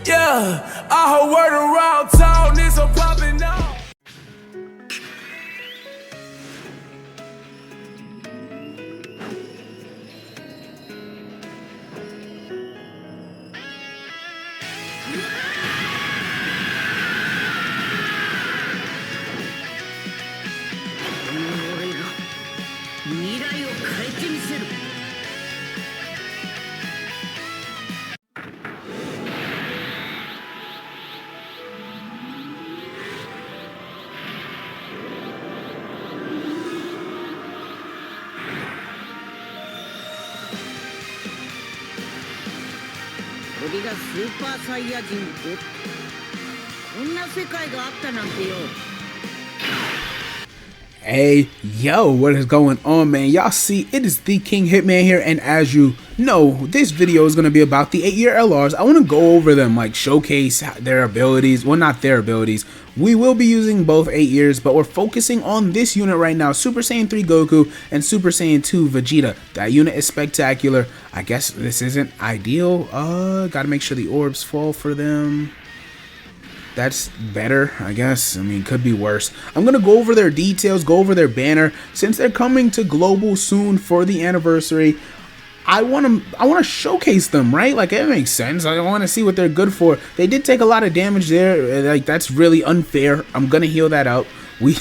Yeah, I heard word around town, it's a poppin' out. 未来を変えてみせる。俺がスーパーサイヤ人5、こんな世界があったなんてよ。 Hey, yo, what is going on, man? Y'all see, it is the King Hitman here, and as you know, this video is going to be about the 8-year LRs. I want to go over them, like showcase their abilities. Well, not their abilities. We will be using both 8 years, but we're focusing on this unit right now, Super Saiyan 3 Goku and Super Saiyan 2 Vegeta. That unit is spectacular. I guess this isn't ideal. Gotta make sure the orbs fall for them. That's better, I guess. I mean, could be worse. I'm gonna go over their details, go over their banner. Since they're coming to global soon for the anniversary, I wanna showcase them, right? Like, it makes sense. I want to see what they're good for. They did take a lot of damage there. Like, that's really unfair. I'm gonna heal that out. We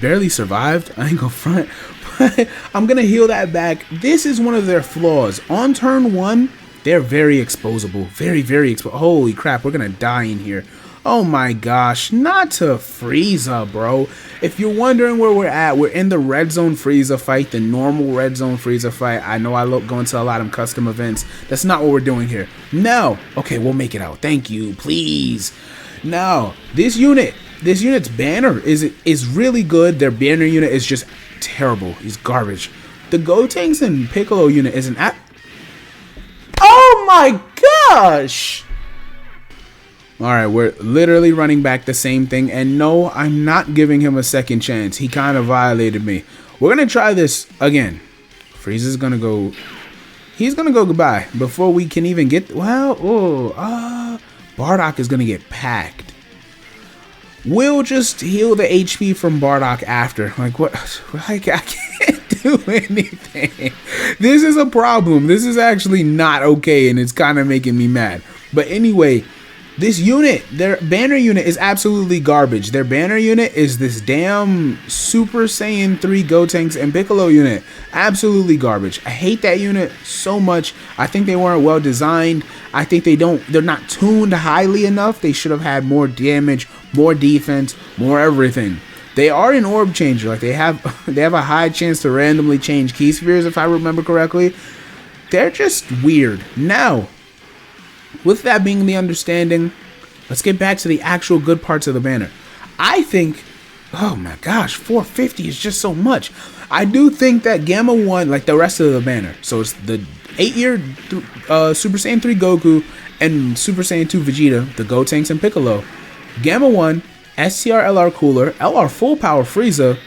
barely survived. I ain't gonna front, but I'm gonna heal that back. This is one of their flaws. On turn 1, they're very exposable. Very, very exposable. Holy crap, we're gonna die in here. Oh my gosh, not to Frieza, bro. If you're wondering where we're at, we're in the Red Zone Frieza fight, the normal Red Zone Frieza fight. I know I go into a lot of custom events. That's not what we're doing here. No. Okay, we'll make it out. Thank you, please. Now, this unit's banner is really good. Their banner unit is just terrible. He's garbage. The Gotenks and Piccolo unit is an Oh my gosh! Alright, we're literally running back the same thing, and no, I'm not giving him a second chance. He kind of violated me. We're going to try this again. Frieza's going to go... He's going to go goodbye before we can even get... Well, Bardock is going to get packed. We'll just heal the HP from Bardock after. Like, what? Like, I can't do anything. This is a problem. This is actually not okay, and it's kind of making me mad. But anyway... This unit, their banner unit is absolutely garbage. Their banner unit is this damn Super Saiyan 3 Gotenks and Piccolo unit. Absolutely garbage. I hate that unit so much. I think they weren't well designed. I think they're not tuned highly enough. They should have had more damage, more defense, more everything. They are an orb changer. Like they have a high chance to randomly change key spheres if I remember correctly. They're just weird. Now, with that being the understanding, let's get back to the actual good parts of the banner. I think, oh my gosh, 450 is just so much. I do think that Gamma 1, like the rest of the banner, so it's the 8-year Super Saiyan 3 Goku and Super Saiyan 2 Vegeta, the Gotenks and Piccolo, Gamma 1, STR LR Cooler, LR Full Power Frieza,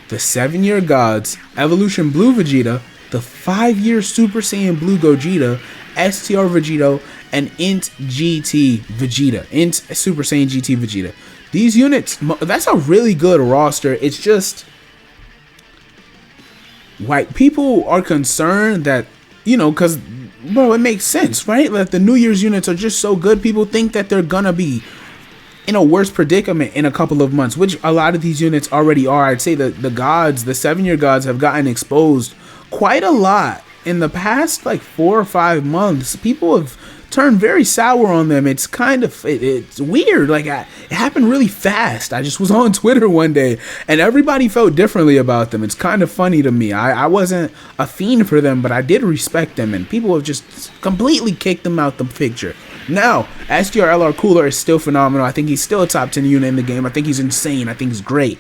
the 7-year Gods, Evolution Blue Vegeta, the 5-year Super Saiyan Blue Gogeta, STR Vegeta, and Int GT Vegeta, Int Super Saiyan GT Vegeta. These units, that's a really good roster. It's just, like, people are concerned that, you know, because, bro, it makes sense, right? Like, the New Year's units are just so good, people think that they're gonna be in a worse predicament in a couple of months, which a lot of these units already are. I'd say that the gods, the 7-year gods, have gotten exposed quite a lot in the past, like 4 or 5 months. People have turned very sour on them. It's kind of, it's weird. Like, it happened really fast. I just was on Twitter one day and everybody felt differently about them. It's kind of funny to me. I wasn't a fiend for them, but I did respect them, and people have just completely kicked them out the picture. Now, STR LR Cooler is still phenomenal. I think he's still a top 10 unit in the game. I think he's insane. I think he's great.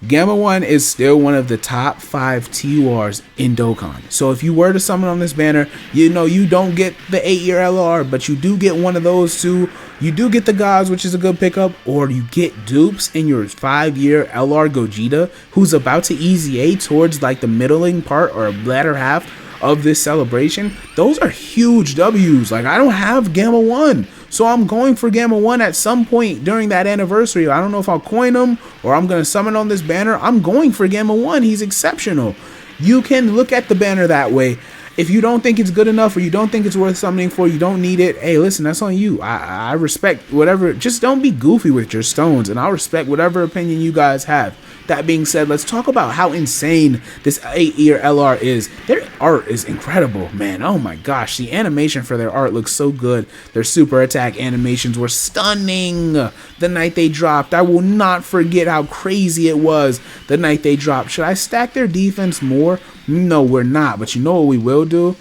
Gamma 1 is still one of the top 5 TURs in Dokkan. So if you were to summon on this banner, you know you don't get the 8-year LR, but you do get one of those two. You do get the gods, which is a good pickup, or you get dupes in your 5-year LR Gogeta, who's about to easy A towards like the middling part or latter half of this celebration, those are huge W's. Like, I don't have Gamma 1, so I'm going for Gamma 1 at some point during that anniversary. I don't know if I'll coin him or I'm going to summon on this banner. I'm going for Gamma 1. He's exceptional. You can look at the banner that way. If you don't think it's good enough or you don't think it's worth summoning for, you don't need it, hey, listen, that's on you. I respect whatever. Just don't be goofy with your stones, and I'll respect whatever opinion you guys have. That being said, let's talk about how insane this 8-year LR is. Their art is incredible, man. Oh my gosh, the animation for their art looks so good. Their super attack animations were stunning the night they dropped. I will not forget how crazy it was the night they dropped. Should I stack their defense more? No, we're not, but you know what we will do?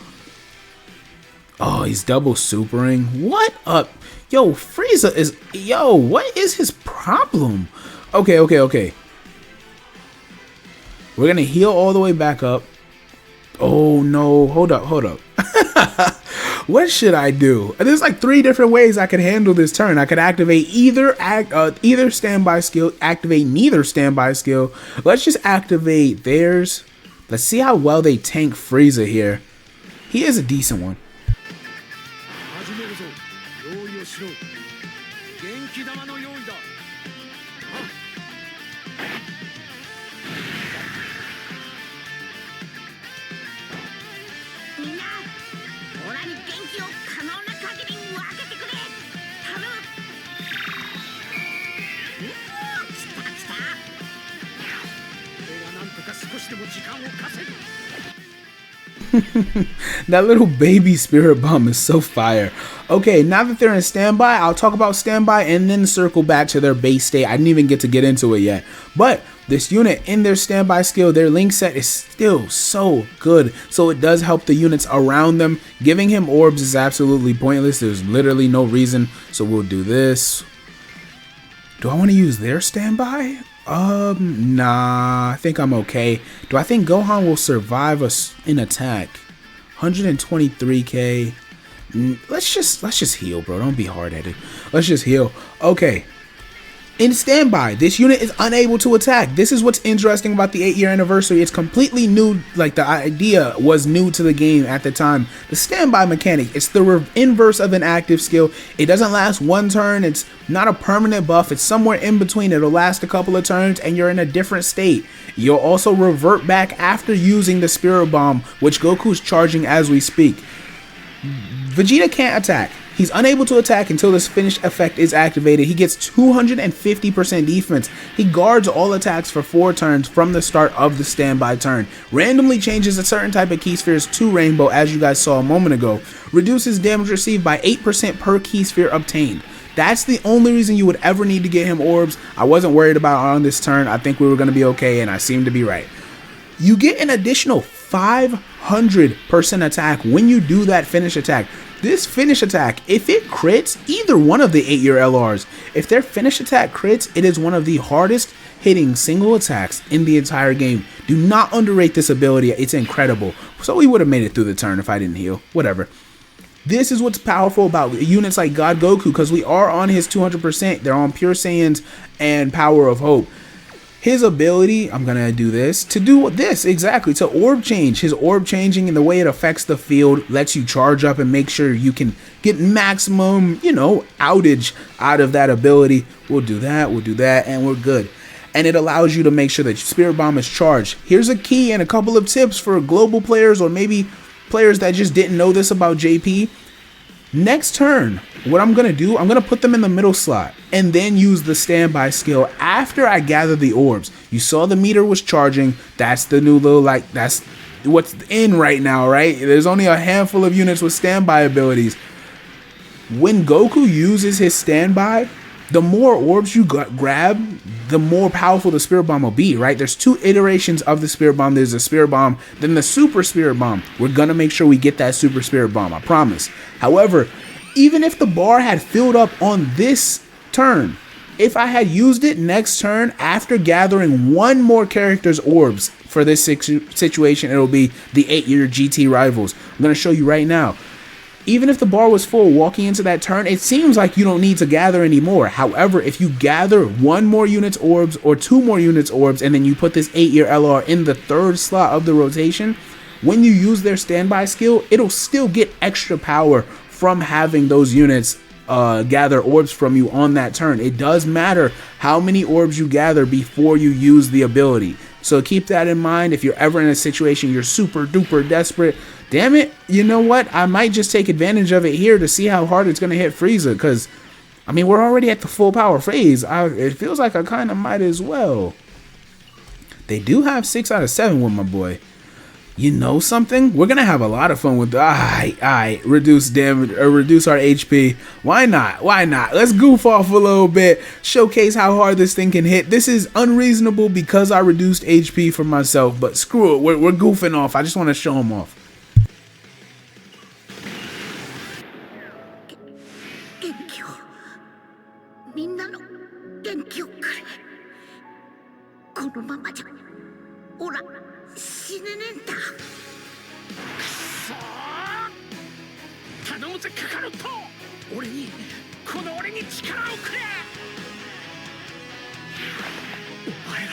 Oh, he's double supering. What up? Yo, Frieza is... Yo, what is his problem? Okay. We're going to heal all the way back up. Oh, no. Hold up. What should I do? There's like 3 different ways I could handle this turn. I could activate either standby skill, activate neither standby skill. Let's just activate theirs. Let's see how well they tank Frieza here. He is a decent one. That little baby spirit bomb is so fire. Okay, now that they're in standby, I'll talk about standby and then circle back to their base state. I didn't even get to get into it yet. But this unit in their standby skill, their link set is still so good. So it does help the units around them. Giving him orbs is absolutely pointless. There's literally no reason. So we'll do this. Do I want to use their standby? Nah, I think I'm okay. Do I think Gohan will survive an attack? 123k. Let's just heal, bro. Don't be hard-headed. Let's just heal. Okay. In standby, this unit is unable to attack. This is what's interesting about the 8-year anniversary. It's completely new. Like, the idea was new to the game at the time. The standby mechanic, it's the inverse of an active skill. It doesn't last 1 turn. It's not a permanent buff. It's somewhere in between. It'll last a couple of turns and you're in a different state. You'll also revert back after using the Spirit Bomb, which Goku's charging as we speak. Vegeta can't attack. He's unable to attack until this finished effect is activated. He gets 250% defense. He guards all attacks for 4 turns from the start of the standby turn. Randomly changes a certain type of key spheres to rainbow, as you guys saw a moment ago. Reduces damage received by 8% per key sphere obtained. That's the only reason you would ever need to get him orbs. I wasn't worried about on this turn. I think we were going to be okay, and I seem to be right. You get an additional 500% attack when you do that finish attack. This finish attack, if it crits, either one of the 8-year LRs, if their finish attack crits, it is one of the hardest hitting single attacks in the entire game. Do not underrate this ability. It's incredible. So we would have made it through the turn if I didn't heal. Whatever. This is what's powerful about units like God Goku, because we are on his 200%. They're on Pure Saiyans and Power of Hope. His ability, I'm going to do this, to do this, exactly, to orb change. His orb changing and the way it affects the field lets you charge up and make sure you can get maximum, outage out of that ability. We'll do that, and we're good. And it allows you to make sure that Spirit Bomb is charged. Here's a key and a couple of tips for global players or maybe players that just didn't know this about JP. Next turn, what I'm going to do, I'm going to put them in the middle slot and then use the standby skill after I gather the orbs. You saw the meter was charging. That's the new little, that's what's in right now, right? There's only a handful of units with standby abilities. When Goku uses his standby, the more orbs you grab, the more powerful the Spirit Bomb will be, right? There's 2 iterations of the Spirit Bomb. There's the Spirit Bomb, then the Super Spirit Bomb. We're going to make sure we get that Super Spirit Bomb, I promise. However, even if the bar had filled up on this turn, if I had used it next turn after gathering 1 more character's orbs for this situation, it'll be the 8-year GT rivals. I'm going to show you right now. Even if the bar was full walking into that turn, it seems like you don't need to gather anymore. However, if you gather 1 more unit's orbs or 2 more units orbs and then you put this 8-year LR in the 3rd slot of the rotation, when you use their standby skill, it'll still get extra power from having those units gather orbs from you on that turn. It does matter how many orbs you gather before you use the ability. So keep that in mind. If you're ever in a situation you're super duper desperate, damn it, you know what? I might just take advantage of it here to see how hard it's going to hit Frieza, because, I mean, we're already at the full power phase. It feels like I kind of might as well. They do have 6 out of 7 with my boy. You know something? We're going to have a lot of fun with reduce damage or reduce our HP. Why not? Why not? Let's goof off a little bit. Showcase how hard this thing can hit. This is unreasonable because I reduced HP for myself, but screw it. We're goofing off. I just want to show them off. 元気をみんなの元気をくれ。このままじゃオラ死ねねえんだ。頼むぜカカロット、俺に力をくれ。お前ら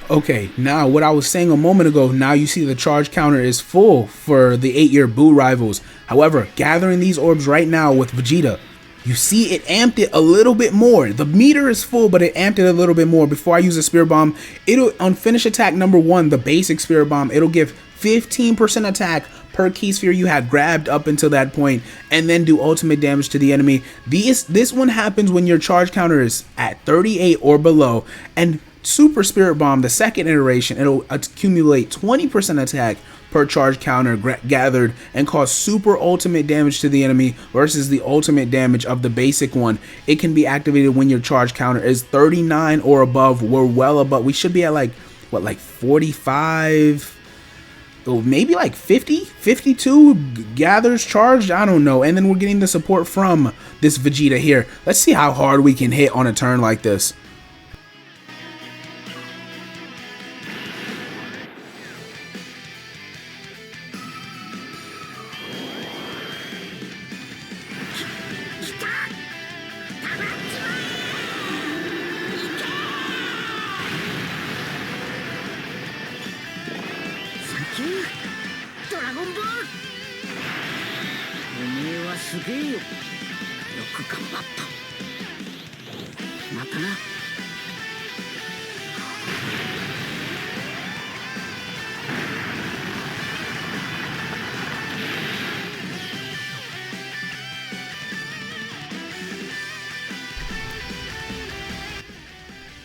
Okay, now what I was saying a moment ago, now you see the charge counter is full for the 8-year BUU rivals. However, gathering these orbs right now with Vegeta, you see it amped it a little bit more. The meter is full, but it amped it a little bit more. Before I use a Spirit Bomb, it'll, on finish attack number 1, the basic Spirit Bomb, it'll give 15% attack per key sphere you had grabbed up until that point, and then do ultimate damage to the enemy. This one happens when your charge counter is at 38 or below, and Super Spirit Bomb, the second iteration, it'll accumulate 20% attack per charge counter gathered and cause super ultimate damage to the enemy versus the ultimate damage of the basic one. It can be activated when your charge counter is 39 or above. We're well above. We should be at like, what, like 45? Or maybe like 50, 52 gathers charged. I don't know. And then we're getting the support from this Vegeta here. Let's see how hard we can hit on a turn like this.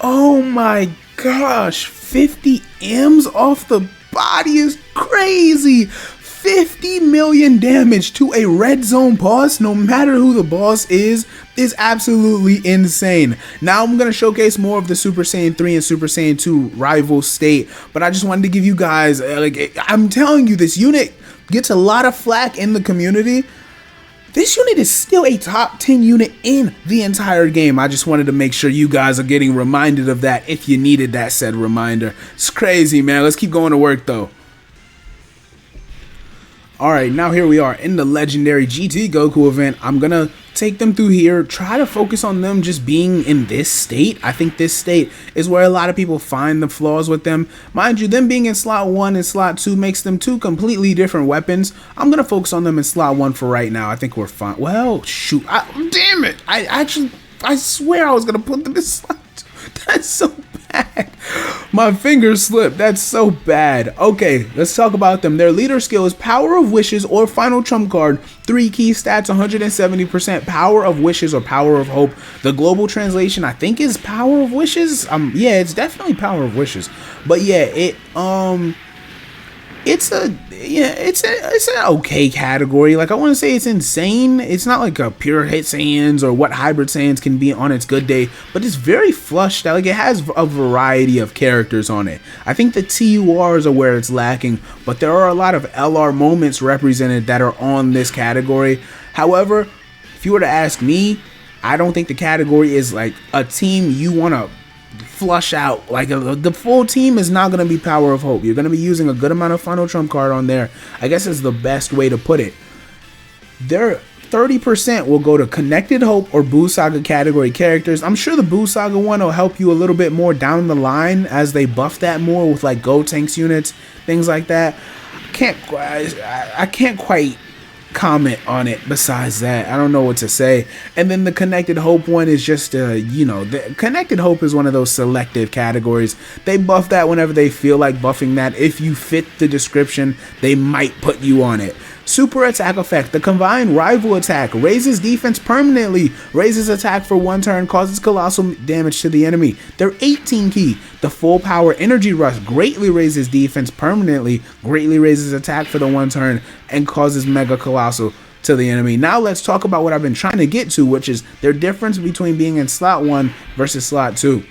Oh my gosh, 50 M's off the body is crazy. 50 million damage to a red zone boss, no matter who the boss is absolutely insane. Now I'm going to showcase more of the Super Saiyan 3 and Super Saiyan 2 rival state, but I just wanted to give you guys, I'm telling you, this unit gets a lot of flack in the community. This unit is still a top 10 unit in the entire game. I just wanted to make sure you guys are getting reminded of that if you needed that said reminder. It's crazy, man. Let's keep going to work, though. Alright, now here we are in the legendary GT Goku event. I'm gonna take them through here, try to focus on them just being in this state. I think this state is where a lot of people find the flaws with them. Mind you, them being in slot 1 and slot 2 makes them 2 completely different weapons. I'm gonna focus on them in slot 1 for right now. I think we're fine. Well, shoot. Damn it. I swear I was gonna put them in slot 2. That's so bad. My fingers slipped. That's so bad. Okay, let's talk about them. Their leader skill is Power of Wishes or Final Trump Card. 3 key stats, 170% Power of Wishes or Power of Hope. The global translation I think is Power of Wishes. Yeah, it's definitely Power of Wishes. But yeah, it's an okay category. Like, I want to say it's insane. It's not like a pure hit Saiyans or what hybrid Saiyans can be on its good day, but it's very flushed out. Like, it has a variety of characters on it. I think the TURs are where it's lacking, but there are a lot of LR moments represented that are on this category. However, if you were to ask me, I don't think the category is like a team you want to flush out. Like the full team is not going to be Power of Hope. You're going to be using a good amount of Final Trump card on there. I guess is the best way to put it. Their 30% will go to Connected Hope or BUU Saga category characters. I'm sure the BUU Saga one will help you a little bit more down the line as they buff that more with like Go Tanks units, things like that. I can't quite comment on it. Besides that, I don't know what to say. And then the Connected Hope one is just the Connected Hope is one of those selective categories. They buff that whenever they feel like buffing that. If you fit the description, they might put you on it. Super attack effect. The combined rival attack raises defense permanently, raises attack for 1 turn, causes colossal damage to the enemy. They're 18 key. The full power energy rush greatly raises defense permanently, greatly raises attack for the 1 turn, and causes mega colossal to the enemy. Now let's talk about what I've been trying to get to, which is their difference between being in slot 1 versus slot 2.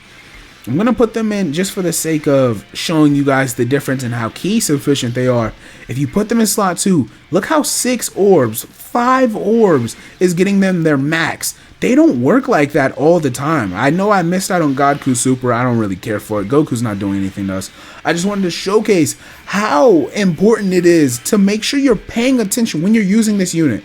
I'm going to put them in just for the sake of showing you guys the difference and how key sufficient they are. If you put them in slot 2, look how 6 orbs, 5 orbs is getting them their max. They don't work like that all the time. I know I missed out on GOKU Super. I don't really care for it. Goku's not doing anything to us. I just wanted to showcase how important it is to make sure you're paying attention when you're using this unit.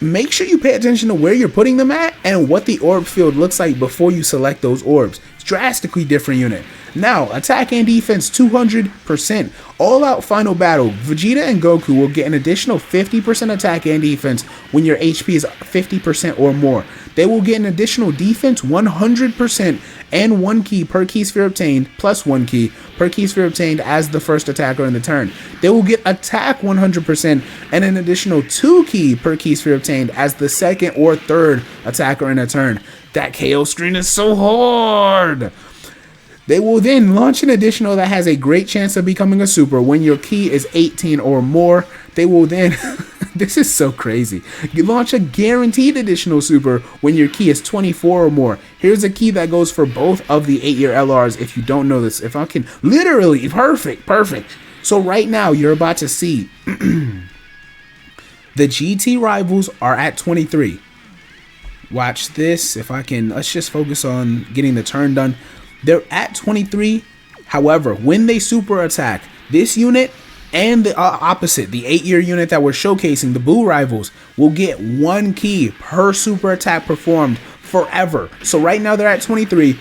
Make sure you pay attention to where you're putting them at and what the orb field looks like before you select those orbs. It's drastically different unit. Now, attack and defense 200%. All out final battle. Vegeta and Goku will get an additional 50% attack and defense when your HP is 50% or more. They will get an additional defense 100% and 1 key per key sphere obtained, plus 1 key per key sphere obtained as the first attacker in the turn. They will get attack 100% and an additional 2 key per key sphere obtained as the second or third attacker in a turn. That KO screen is so hard. They will then launch an additional that has a great chance of becoming a super when your key is 18 or more. They will then, this is so crazy. You launch a guaranteed additional super when your key is 24 or more. Here's a key that goes for both of the 8-year LRs if you don't know this. If I can, literally, perfect. So right now you're about to see the GT rivals are at 23. Watch this. If I can, let's just focus on getting the turn done. They're at 23. However, when they super attack, this unit and the opposite, the 8-year unit that we're showcasing, the BUU rivals, will get 1 key per super attack performed forever. So right now they're at 23.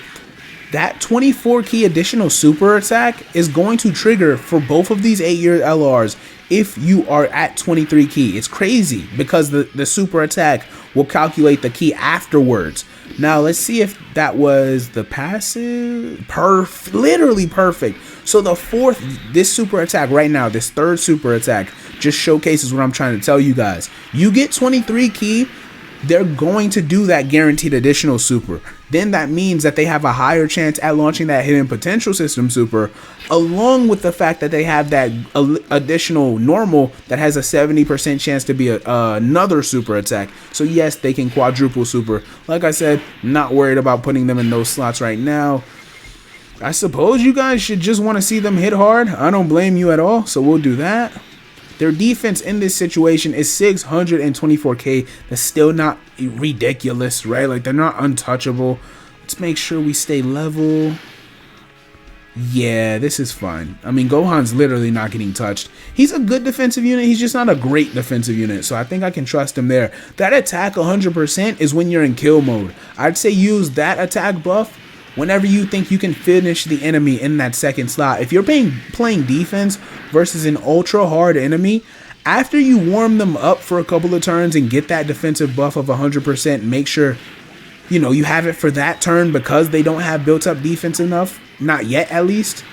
That 24 key additional super attack is going to trigger for both of these 8-year LRs if you are at 23 key. It's crazy because the super attack will calculate the key afterwards. Now let's see if that was the passive. Literally perfect. So the fourth, this super attack right now, this third super attack just showcases what I'm trying to tell you guys. You get 23 key, they're going to do that guaranteed additional super. Then that means that they have a higher chance at launching that hidden potential system super, along with the fact that they have that additional normal that has a 70% chance to be another super attack. So yes, they can quadruple super. Like I said, not worried about putting them in those slots right now. I suppose you guys should just want to see them hit hard. I don't blame you at all, so we'll do that. Their defense in this situation is 624k. That's still not ridiculous, right? Like, they're not untouchable. Let's make sure we stay level. Yeah, this is fine. I mean, Gohan's literally not getting touched. He's a good defensive unit. He's just not a great defensive unit. So I think I can trust him there. That attack 100% is when you're in kill mode. I'd say use that attack buff whenever you think you can finish the enemy in that second slot. If you're playing defense versus an ultra hard enemy, after you warm them up for a couple of turns and get that defensive buff of 100%, make sure you have it for that turn because they don't have built up defense enough, not yet at least.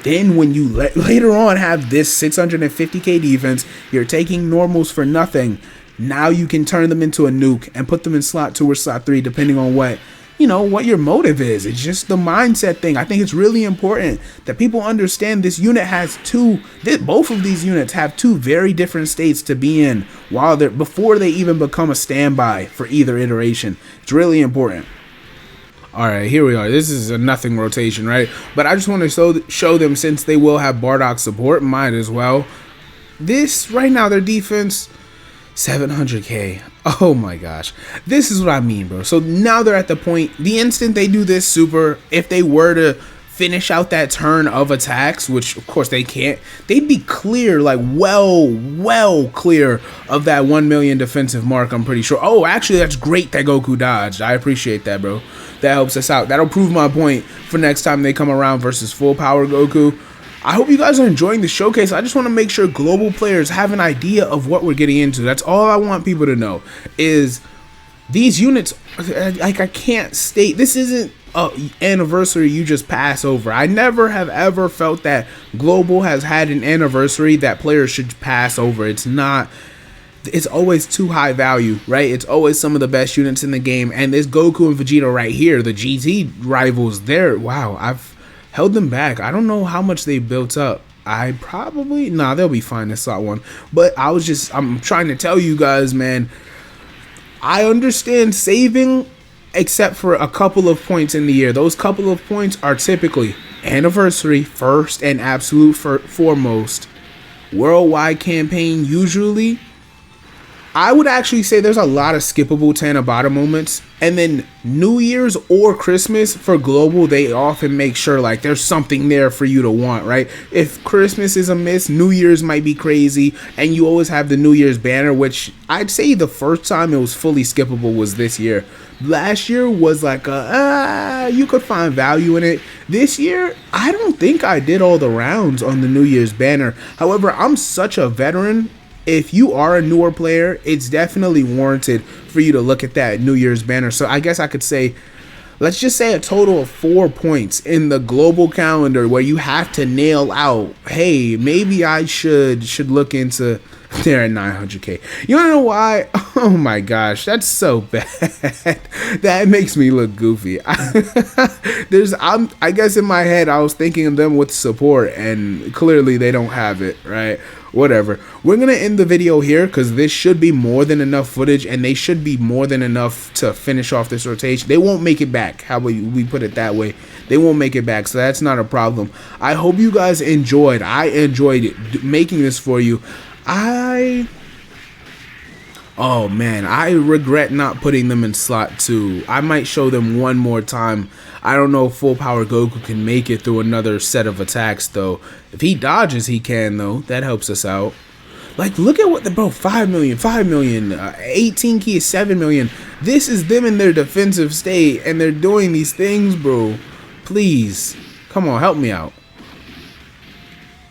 Then when you later on have this 650k defense, you're taking normals for nothing. Now you can turn them into a nuke and put them in slot 2 or slot 3 depending on what your motive is. It's just the mindset thing. I think it's really important that people understand this unit has both of these units have 2 very different states to be in before they even become a standby for either iteration. It's really important. All right, here we are. This is a nothing rotation, right? But I just want to show them, since they will have Bardock support, might as well. This right now, their defense 700k. Oh my gosh. This is what I mean, bro. So now they're at the point, the instant they do this super, if they were to finish out that turn of attacks, which of course they can't, they'd be clear, like well clear of that 1 million defensive mark, I'm pretty sure. Oh, actually, that's great that Goku dodged. I appreciate that, bro. That helps us out. That'll prove my point for next time they come around versus full power Goku. I hope you guys are enjoying the showcase. I just want to make sure global players have an idea of what we're getting into. That's all I want people to know, is these units, like, I can't state, this isn't an anniversary you just pass over. I never have ever felt that global has had an anniversary that players should pass over. It's not, it's always too high value, right? It's always some of the best units in the game. And this Goku and Vegeta right here, the GT rivals, there, wow, I've held them back. I don't know how much they built up. I probably, nah, they'll be fine in slot 1. But I'm trying to tell you guys, man, I understand saving, except for a couple of points in the year. Those couple of points are typically anniversary first and absolute foremost. Worldwide campaign usually. I would actually say there's a lot of skippable Tanabata moments, and then New Year's or Christmas for global, they often make sure like there's something there for you to want, right? If Christmas is a miss, New Year's might be crazy, and you always have the New Year's banner, which I'd say the first time it was fully skippable was this year. Last year was like you could find value in it. This year, I don't think I did all the rounds on the New Year's banner. However, I'm such a veteran. If you are a newer player, it's definitely warranted for you to look at that New Year's banner. So I guess I could say, let's just say a total of 4 points in the global calendar where you have to nail out, hey, maybe I should look into, they're at 900k. You wanna know why? Oh my gosh, that's so bad. That makes me look goofy. I guess in my head I was thinking of them with support, and clearly they don't have it, right? Whatever. We're gonna end the video here because this should be more than enough footage, and they should be more than enough to finish off this rotation. They won't make it back. How about we put it that way? They won't make it back, so that's not a problem. I hope you guys enjoyed. I enjoyed it making this for you. Oh man, I regret not putting them in slot 2. I might show them one more time. I don't know if full power Goku can make it through another set of attacks though. If he dodges, he can though. That helps us out. Like, look at what the, bro, 5 million, 18 keys, 7 million. This is them in their defensive state, and they're doing these things, bro. Please, come on, help me out.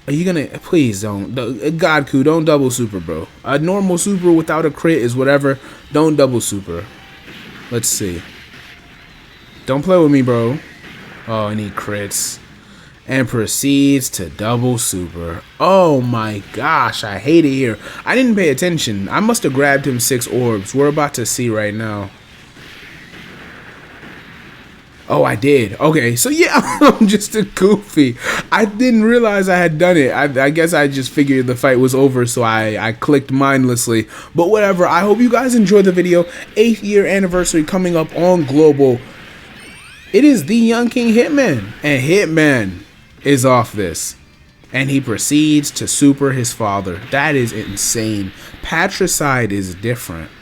Are you gonna, please don't, Godku, don't double super, bro. A normal super without a crit is whatever. Don't double super. Let's see. Don't play with me, bro. Oh, I need crits. And proceeds to double super. Oh my gosh, I hate it here. I didn't pay attention. I must have grabbed him 6 orbs. We're about to see right now. Oh, I did. Okay, so yeah, I'm just a goofy. I didn't realize I had done it. I guess I just figured the fight was over, so I clicked mindlessly. But whatever, I hope you guys enjoyed the video. 8th year anniversary coming up on Global. It is the Young King Hitman, and Hitman is off this. And he proceeds to super his father. That is insane. Patricide is different.